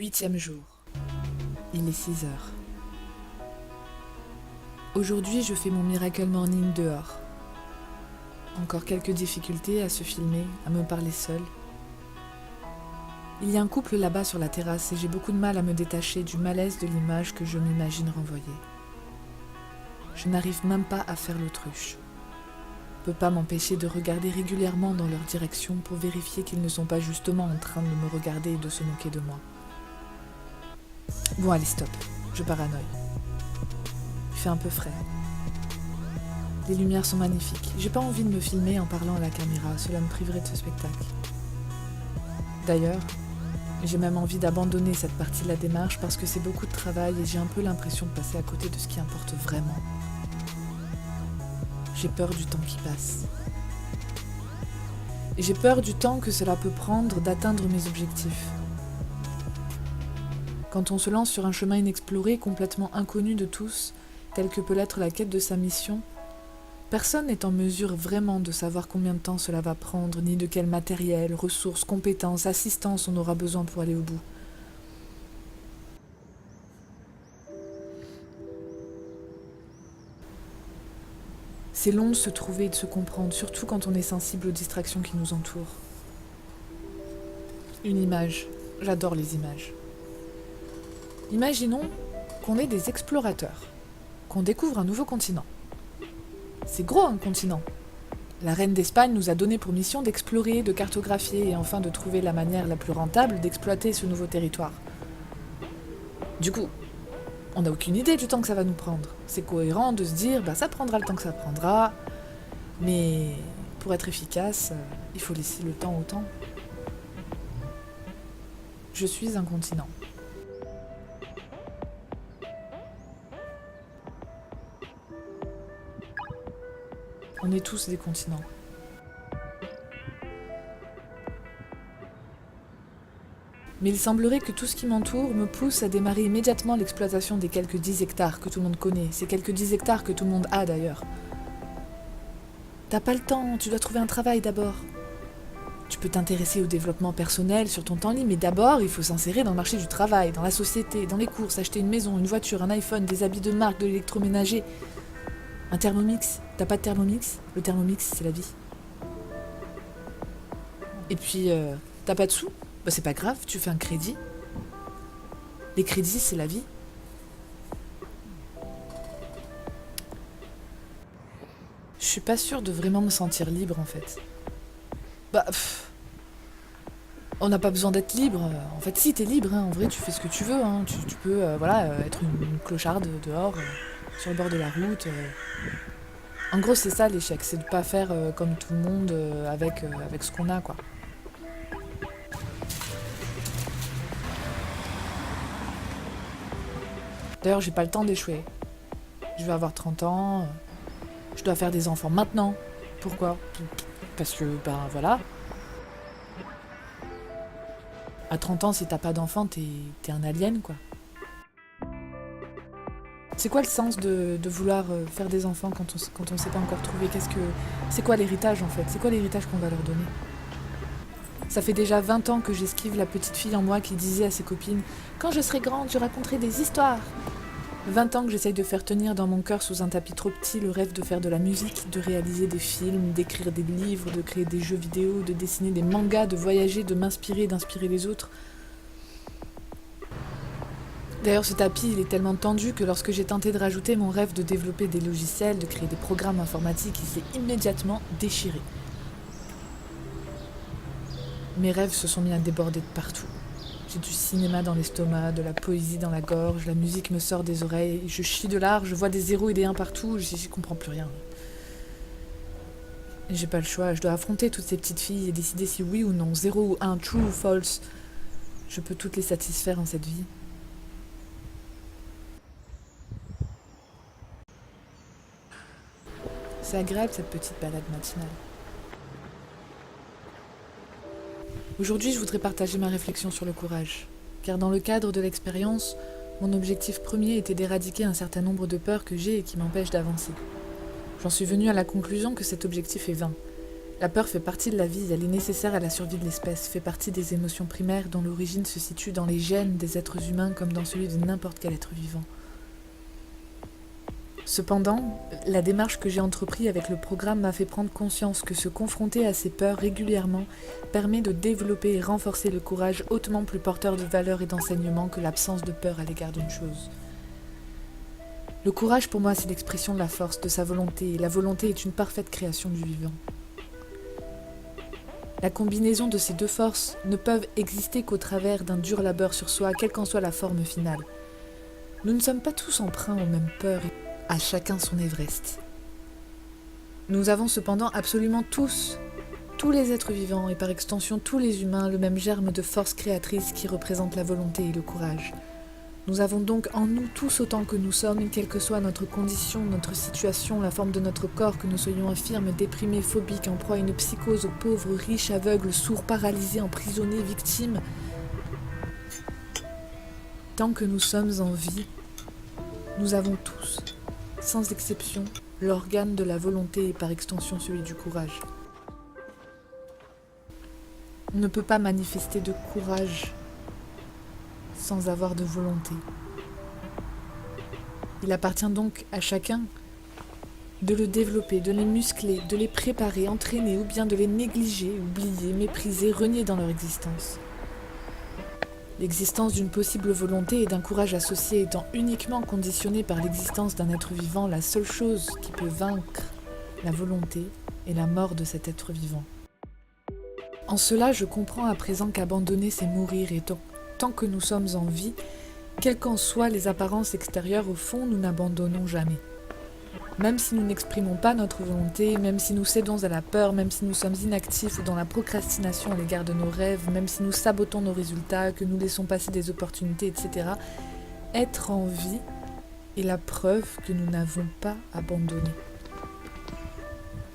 8e jour. Il est 6 heures. Aujourd'hui, je fais mon miracle morning dehors. Encore quelques difficultés à se filmer, à me parler seule. Il y a un couple là-bas sur la terrasse et j'ai beaucoup de mal à me détacher du malaise de l'image que je m'imagine renvoyer. Je n'arrive même pas à faire l'autruche. Je ne peux pas m'empêcher de regarder régulièrement dans leur direction pour vérifier qu'ils ne sont pas justement en train de me regarder et de se moquer de moi. Bon allez stop, je paranoïe. Il fait un peu frais. Les lumières sont magnifiques. J'ai pas envie de me filmer en parlant à la caméra, cela me priverait de ce spectacle. D'ailleurs, j'ai même envie d'abandonner cette partie de la démarche parce que c'est beaucoup de travail et j'ai un peu l'impression de passer à côté de ce qui importe vraiment. J'ai peur du temps qui passe. Et j'ai peur du temps que cela peut prendre d'atteindre mes objectifs. Quand on se lance sur un chemin inexploré, complètement inconnu de tous, tel que peut l'être la quête de sa mission, personne n'est en mesure vraiment de savoir combien de temps cela va prendre, ni de quel matériel, ressources, compétences, assistance on aura besoin pour aller au bout. C'est long de se trouver et de se comprendre, surtout quand on est sensible aux distractions qui nous entourent. Une image. J'adore les images. Imaginons qu'on est des explorateurs, qu'on découvre un nouveau continent. C'est gros un continent. La reine d'Espagne nous a donné pour mission d'explorer, de cartographier et enfin de trouver la manière la plus rentable d'exploiter ce nouveau territoire. Du coup, on n'a aucune idée du temps que ça va nous prendre. C'est cohérent de se dire, ça prendra le temps que ça prendra, mais pour être efficace, il faut laisser le temps au temps. Je suis un continent. On est tous des continents. Mais il semblerait que tout ce qui m'entoure me pousse à démarrer immédiatement l'exploitation des quelques 10 hectares que tout le monde connaît. Ces quelques 10 hectares que tout le monde a d'ailleurs. T'as pas le temps, tu dois trouver un travail d'abord. Tu peux t'intéresser au développement personnel sur ton temps libre, mais d'abord il faut s'insérer dans le marché du travail, dans la société, dans les courses, acheter une maison, une voiture, un iPhone, des habits de marque, de l'électroménager. Un Thermomix, t'as pas de Thermomix? Le Thermomix, c'est la vie. Et puis, t'as pas de sous? C'est pas grave, tu fais un crédit. Les crédits, c'est la vie. Je suis pas sûre de vraiment me sentir libre, en fait. On n'a pas besoin d'être libre. En fait, si, t'es libre, hein. En vrai, tu fais ce que tu veux. Hein. Tu peux être une clocharde dehors, sur le bord de la route. En gros, c'est ça l'échec, c'est de pas faire comme tout le monde avec ce qu'on a, quoi. D'ailleurs, j'ai pas le temps d'échouer. Je vais avoir 30 ans, je dois faire des enfants maintenant. Pourquoi? Parce que, voilà. À 30 ans, si t'as pas d'enfant, t'es un alien, quoi. C'est quoi le sens de vouloir faire des enfants quand on sait pas encore trouver? C'est quoi l'héritage en fait? C'est quoi l'héritage qu'on va leur donner? Ça fait déjà 20 ans que j'esquive la petite fille en moi qui disait à ses copines « Quand je serai grande, je raconterai des histoires !» 20 ans que j'essaye de faire tenir dans mon cœur sous un tapis trop petit le rêve de faire de la musique, de réaliser des films, d'écrire des livres, de créer des jeux vidéo, de dessiner des mangas, de voyager, de m'inspirer, d'inspirer les autres. D'ailleurs, ce tapis, il est tellement tendu que lorsque j'ai tenté de rajouter mon rêve de développer des logiciels, de créer des programmes informatiques, il s'est immédiatement déchiré. Mes rêves se sont mis à déborder de partout. J'ai du cinéma dans l'estomac, de la poésie dans la gorge, la musique me sort des oreilles, je chie de l'art, je vois des 0 et des 1 partout, j'y comprends plus rien. Et j'ai pas le choix, je dois affronter toutes ces petites filles et décider si oui ou non, 0 ou 1, true ou false, je peux toutes les satisfaire en cette vie. C'est agréable cette petite balade matinale. Aujourd'hui, je voudrais partager ma réflexion sur le courage, car dans le cadre de l'expérience, mon objectif premier était d'éradiquer un certain nombre de peurs que j'ai et qui m'empêchent d'avancer. J'en suis venue à la conclusion que cet objectif est vain. La peur fait partie de la vie, elle est nécessaire à la survie de l'espèce, fait partie des émotions primaires dont l'origine se situe dans les gènes des êtres humains comme dans celui de n'importe quel être vivant. Cependant, la démarche que j'ai entreprise avec le programme m'a fait prendre conscience que se confronter à ces peurs régulièrement permet de développer et renforcer le courage hautement plus porteur de valeurs et d'enseignements que l'absence de peur à l'égard d'une chose. Le courage pour moi c'est l'expression de la force, de sa volonté, et la volonté est une parfaite création du vivant. La combinaison de ces deux forces ne peuvent exister qu'au travers d'un dur labeur sur soi, quelle qu'en soit la forme finale. Nous ne sommes pas tous emprunts aux mêmes peurs, à chacun son Everest. Nous avons cependant absolument tous les êtres vivants et par extension tous les humains, le même germe de force créatrice qui représente la volonté et le courage. Nous avons donc en nous tous autant que nous sommes, quelle que soit notre condition, notre situation, la forme de notre corps, que nous soyons infirmes, déprimés, phobiques, en proie à une psychose, pauvres, riches, aveugles, sourds, paralysés, emprisonnés, victimes. Tant que nous sommes en vie, nous avons tous, sans exception, l'organe de la volonté et par extension celui du courage. On ne peut pas manifester de courage sans avoir de volonté. Il appartient donc à chacun de le développer, de les muscler, de les préparer, entraîner ou bien de les négliger, oublier, mépriser, renier dans leur existence. L'existence d'une possible volonté et d'un courage associé étant uniquement conditionnée par l'existence d'un être vivant, la seule chose qui peut vaincre la volonté est la mort de cet être vivant. En cela, je comprends à présent qu'abandonner, c'est mourir, et tant que nous sommes en vie, quelles qu'en soient les apparences extérieures, au fond, nous n'abandonnons jamais. Même si nous n'exprimons pas notre volonté, même si nous cédons à la peur, même si nous sommes inactifs ou dans la procrastination à l'égard de nos rêves, même si nous sabotons nos résultats, que nous laissons passer des opportunités, etc., être en vie est la preuve que nous n'avons pas abandonné.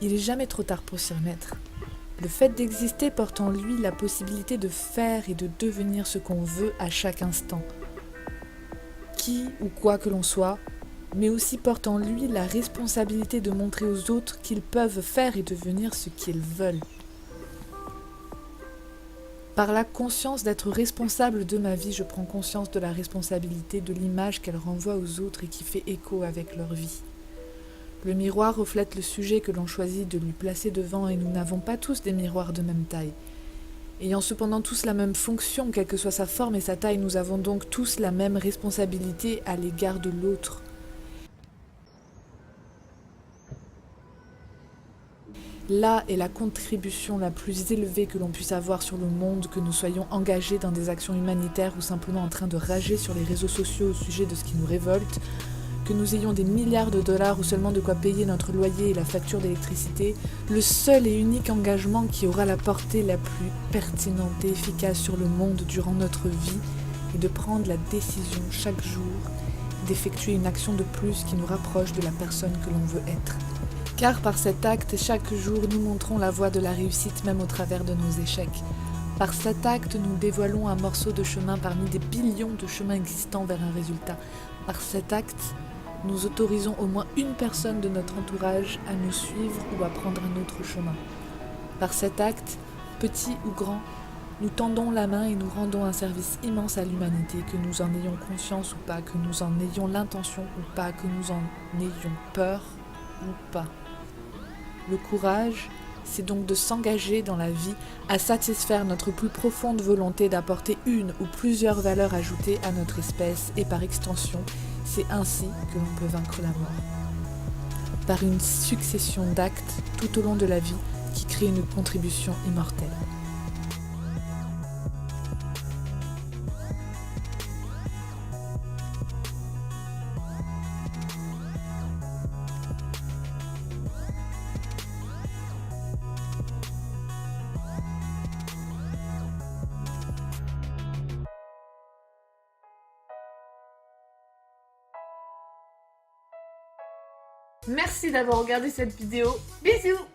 Il n'est jamais trop tard pour s'y remettre. Le fait d'exister porte en lui la possibilité de faire et de devenir ce qu'on veut à chaque instant. Qui ou quoi que l'on soit, mais aussi porte en lui la responsabilité de montrer aux autres qu'ils peuvent faire et devenir ce qu'ils veulent. Par la conscience d'être responsable de ma vie, je prends conscience de la responsabilité de l'image qu'elle renvoie aux autres et qui fait écho avec leur vie. Le miroir reflète le sujet que l'on choisit de lui placer devant et nous n'avons pas tous des miroirs de même taille. Ayant cependant tous la même fonction, quelle que soit sa forme et sa taille, nous avons donc tous la même responsabilité à l'égard de l'autre. Là est la contribution la plus élevée que l'on puisse avoir sur le monde, que nous soyons engagés dans des actions humanitaires ou simplement en train de rager sur les réseaux sociaux au sujet de ce qui nous révolte, que nous ayons des milliards de dollars ou seulement de quoi payer notre loyer et la facture d'électricité, le seul et unique engagement qui aura la portée la plus pertinente et efficace sur le monde durant notre vie est de prendre la décision chaque jour d'effectuer une action de plus qui nous rapproche de la personne que l'on veut être. Car par cet acte, chaque jour, nous montrons la voie de la réussite même au travers de nos échecs. Par cet acte, nous dévoilons un morceau de chemin parmi des billions de chemins existants vers un résultat. Par cet acte, nous autorisons au moins une personne de notre entourage à nous suivre ou à prendre un autre chemin. Par cet acte, petit ou grand, nous tendons la main et nous rendons un service immense à l'humanité, que nous en ayons conscience ou pas, que nous en ayons l'intention ou pas, que nous en ayons peur ou pas. Le courage, c'est donc de s'engager dans la vie à satisfaire notre plus profonde volonté d'apporter une ou plusieurs valeurs ajoutées à notre espèce et par extension, c'est ainsi que l'on peut vaincre la mort. Par une succession d'actes tout au long de la vie qui créent une contribution immortelle. Merci d'avoir regardé cette vidéo. Bisous!